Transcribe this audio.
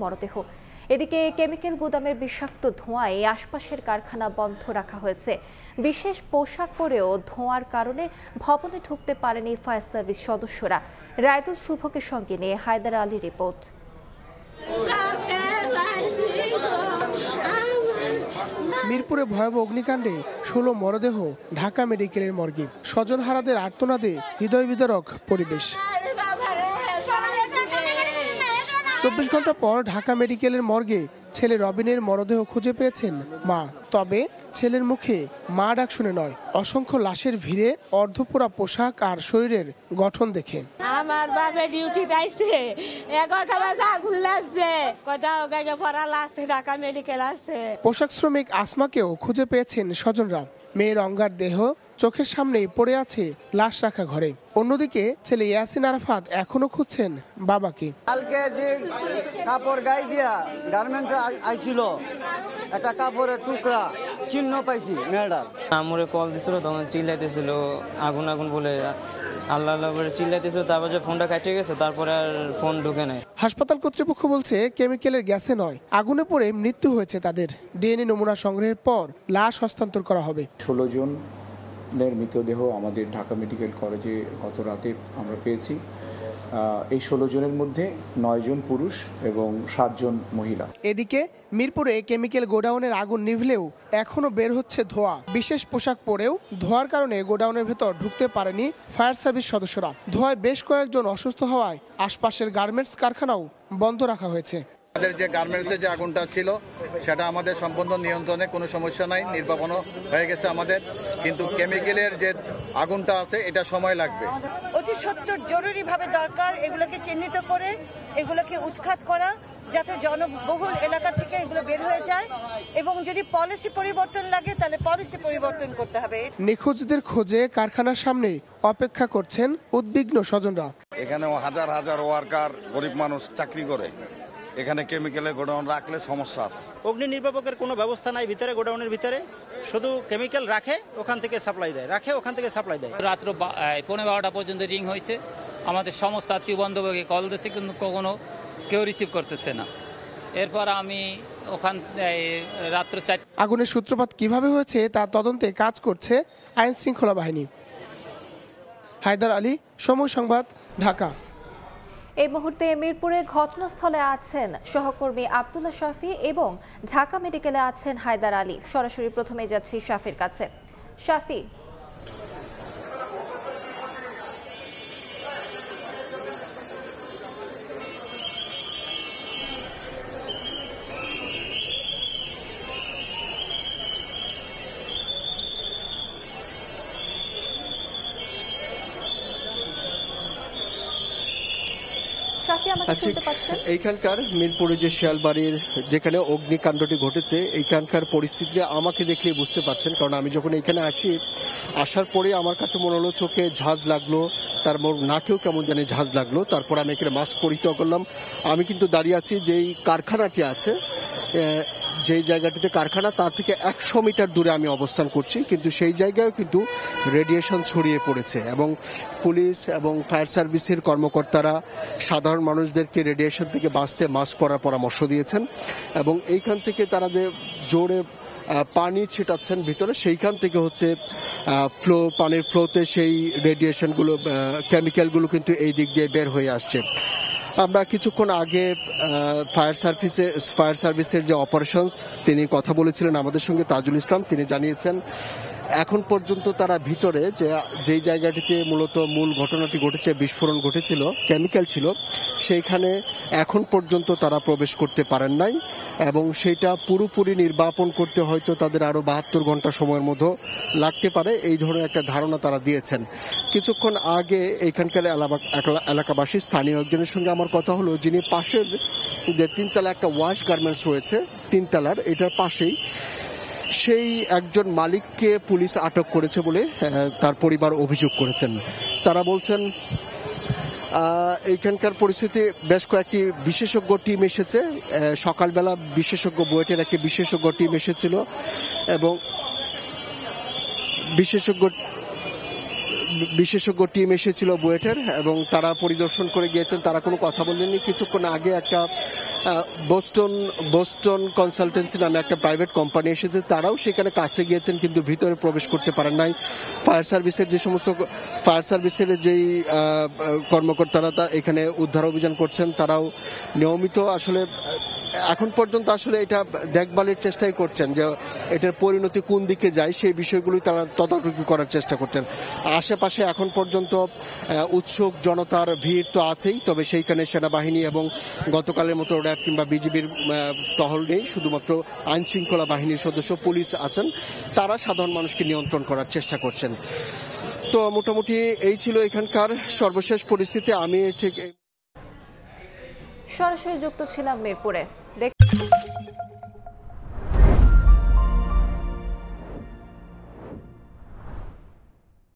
মরদেহ। এদিকে কেমিক্যাল গুদামের বিষাক্ত ধোঁয়ায় আশপাশের কারখানা বন্ধ রাখা হয়েছে। বিশেষ পোশাক পরেও ধোঁয়ার কারণে ভবনে ঢুকতে পারেনি ফায়ার সার্ভিস সদস্যরা। রায়দুল শুভকে সঙ্গে নিয়ে হায়দার আলী রিপোর্ট। মিরপুরে ভয়াবহ অগ্নিকাণ্ডে 16 মরদেহ ঢাকা মেডিকেলের মর্গে। স্বজনহারাদের আর্তনাদে হৃদয় বিদারক পরিবেশ। 24 ঘন্টা পর ঢাকা মেডিকেলের মর্গে ছেলে রবিনের মরদেহ খুঁজে পেয়েছেন মা। তবে ছেলের মুখে মা ডাক শুনে নয়, অসংখ্য লাশের ভিড়ে অর্ধপোড়া পোশাক আর শরীরের গঠন দেখে। আমার বাবা ডিউটি যাইছে, 11টা বাজে আগুন লাগছে, কোথাও গায়ে পড়া লাগছে, ঢাকা মেডিকেল আছে। পোশাক শ্রমিক আসমাকেও খুঁজে পেয়েছেন স্বজনরা। মেয়ের অঙ্গার দেহ চোখের সামনেই পড়ে আছে লাশ রাখা ঘরে। অন্যদিকে ছেলে ইয়াসিন আরাফাত এখনো খুঁজছেন বাবাকে। কালকে যে কাপড় গায়ে দিয়া গার্মেন্টস আইছিল, একটা কাপড়ের টুকরা চিহ্ন পাইছি মেয়েটার। আমরে কল দিছিল, তখন চিল্লাইতেছিল আগুন আগুন বলে, আল্লাহ আল্লাহ বলে চিল্লাইতেছিল। তারপর যে ফোনটা কাটিয়ে গেছে, তারপরে আর ফোন ঢুকে নাই। হাসপাতাল কর্তৃপক্ষ বলছে কেমিক্যালের গ্যাসে নয়, আগুনে পড়ে মৃত্যু হয়েছে তাদের। ডিএনএ নমুনা সংগ্রহের পর লাশ হস্তান্তর করা হবে। 16 জনের মৃতদেহ আমাদের ঢাকা মেডিকেল কলেজে গত রাতে আমরা পেয়েছি। এই 16 জনের মধ্যে 9 জন পুরুষ এবং 7 জন মহিলা। এদিকে মিরপুরে কেমিক্যাল গোডাউনের আগুন নিভলেও এখনো বের হচ্ছে ধোঁয়া। বিশেষ পোশাক পরেও ধোঁয়ার কারণে গোডাউনের ভেতর ঢুকতে পারেনি ফায়ার সার্ভিস সদস্যরা। ধোঁয়ায় বেশ কয়েকজন অসুস্থ হওয়ায় আশপাশের গার্মেন্টস কারখানাও বন্ধ রাখা হয়েছে। আমাদের যে গার্মেন্টসের যে আগুনটা ছিল সেটা আমাদের সম্পূর্ণ নিয়ন্ত্রণে, কোনো সমস্যা নাই, নির্বাপনও হয়ে গেছে আমাদের। কিন্তু কেমিক্যালের যে আগুনটা আছে এটা সময় লাগবে। অতি সত্বর জরুরিভাবে দরকার এগুলোকে চিহ্নিত করে এগুলোকে উৎখাত করা, যাতে জনবহুল এলাকা থেকে এগুলো বের হয়ে যায়, এবং যদি পলিসি পরিবর্তন লাগে তাহলে পলিসি পরিবর্তন করতে হবে। নিখোঁজদের খোঁজে কারখানার সামনে অপেক্ষা করছেন উদ্বিগ্ন স্বজনরা। এখানেও হাজার হাজার ওয়ার্কার, গরিব মানুষ চাকরি করে, এখানে কেমিক্যালের গোডাউন রাখলে সমস্যা আছে। অগ্নি নির্বাপকের কোনো ব্যবস্থা নাই ভিতরে, গোডাউনের ভিতরে শুধু কেমিক্যাল রাখে, ওখান থেকে সাপ্লাই দেয়, রাখে ওখান থেকে সাপ্লাই দেয়। রাত্র 12:15 পর্যন্ত রিং হয়েছে। আমাদের সমস্ত আত্মীয় বান্ধবকে কল দিয়েছে, কিন্তু কখনো কেউ রিসিভ করতেছে না। এরপর আমি ওখান রাত্র 4। আগুনের সূত্রপাত কিভাবে হয়েছে তা তদন্তে কাজ করছে আইন শৃঙ্খলা বাহিনী। হায়দার আলী, সময় সংবাদ, ঢাকা। এই মুহূর্তে মিরপুরে ঘটনাস্থলে আছেন সহকর্মী আব্দুল্লাহ শাফি এবং ঢাকা মেডিকেলে আছেন হায়দার আলী। সরাসরি প্রথমে যাচ্ছি শাফির কাছে। শাফি, এইখানকার মিরপুরে যে শিয়ালবাড়ির যেখানে অগ্নিকাণ্ডটি ঘটেছে, এইখানকার পরিস্থিতি আমাকে দেখলে বুঝতে পারছেন, কারণ আমি যখন এখানে আসার পরে আমার কাছে মনে হলো চোখে ঝাঁজ লাগলো, তারপর নাকেও কেমন জানি ঝাঁজ লাগলো। তারপর আমি এখানে মাস্ক পরিহিত করলাম। আমি কিন্তু দাঁড়িয়ে আছি যেই কারখানাটি আছে, যেই জায়গাটিতে কারখানা, তার থেকে 100 মিটার দূরে আমি অবস্থান করছি, কিন্তু সেই জায়গায় কিন্তু রেডিয়েশন ছড়িয়ে পড়েছে এবং পুলিশ এবং ফায়ার সার্ভিসের কর্মকর্তারা সাধারণ মানুষদেরকে রেডিয়েশন থেকে বাঁচতে মাস্ক পরার পরামর্শ দিয়েছেন এবং এইখান থেকে তারা যে জোরে পানি ছিটাচ্ছেন ভিতরে, সেইখান থেকে হচ্ছে পানির ফ্লোতে সেই রেডিয়েশনগুলো, কেমিক্যালগুলো কিন্তু এই দিক দিয়ে বের হয়ে আসছে। আমরা কিছুক্ষণ আগে ফায়ার সার্ভিসের যে অপারেশনস, তিনি কথা বলেছিলেন আমাদের সঙ্গে, তাজুল ইসলাম, তিনি জানিয়েছেন এখন পর্যন্ত তারা ভিতরে যেই জায়গাটিতে মূলত মূল ঘটনাটি ঘটেছে, বিস্ফোরণ ঘটেছিল, কেমিক্যাল ছিল, সেইখানে এখন পর্যন্ত তারা প্রবেশ করতে পারেন নাই এবং সেইটা পুরোপুরি নির্বাপন করতে হয়তো তাদের আরো 72 ঘন্টা সময়ের মধ্যে লাগতে পারে, এই ধরনের একটা ধারণা তারা দিয়েছেন। কিছুক্ষণ আগে এইখানকার এলাকাবাসী স্থানীয় একজনের সঙ্গে আমার কথা হলো, যিনি পাশের যে 3তলা একটা ওয়াশ গার্মেন্টস রয়েছে, 3তলার, এটার পাশেই সেই একজন মালিককে পুলিশ আটক করেছে বলে তার পরিবার অভিযোগ করেছেন। তারা বলছেন এইখানকার পরিস্থিতি, বেশ কয়েকটি বিশেষজ্ঞ টিম এসেছে, সকালবেলা বিশেষজ্ঞ বুয়েটের একটি বিশেষজ্ঞ টিম এসেছিল এবং বিশেষজ্ঞ টিম এসেছিল বুয়েটের এবং তারা পরিদর্শন করে গিয়েছেন। তারা কোনো কথা বলেননি। কিছুক্ষণ আগে একটা বোস্টন কনসালটেন্সি নামে একটা প্রাইভেট কোম্পানি এসেছে, তারাও সেখানে কাছে গিয়েছেন কিন্তু ভিতরে প্রবেশ করতে পারেন নাই। ফায়ার সার্ভিসের যেই কর্মকর্তারা এখানে উদ্ধার অভিযান করছেন, তারাও নিয়মিত আসলে এখন পর্যন্ত আসলে এটা দেখভালের চেষ্টাই করছেন যে এটার পরিণতি কোন দিকে যায়, সেই বিষয়গুলোই তারা তদারকি করার চেষ্টা করছেন। আশেপাশে এখন পর্যন্ত উৎসুক জনতার ভিড় তো আছেই, তবে সেইখানে সেনাবাহিনী এবং গতকালের মতো র্যাব কিংবা বিজিবির টহল নেই, শুধুমাত্র আইন শৃঙ্খলা বাহিনীর সদস্য পুলিশ আছেন, তারা সাধারণ মানুষকে নিয়ন্ত্রণ করার চেষ্টা করছেন। তো মোটামুটি এই ছিল এখানকার সর্বশেষ পরিস্থিতি। আমি ঠিক সরাসরি যুক্ত ছিলাম মিরপুরে।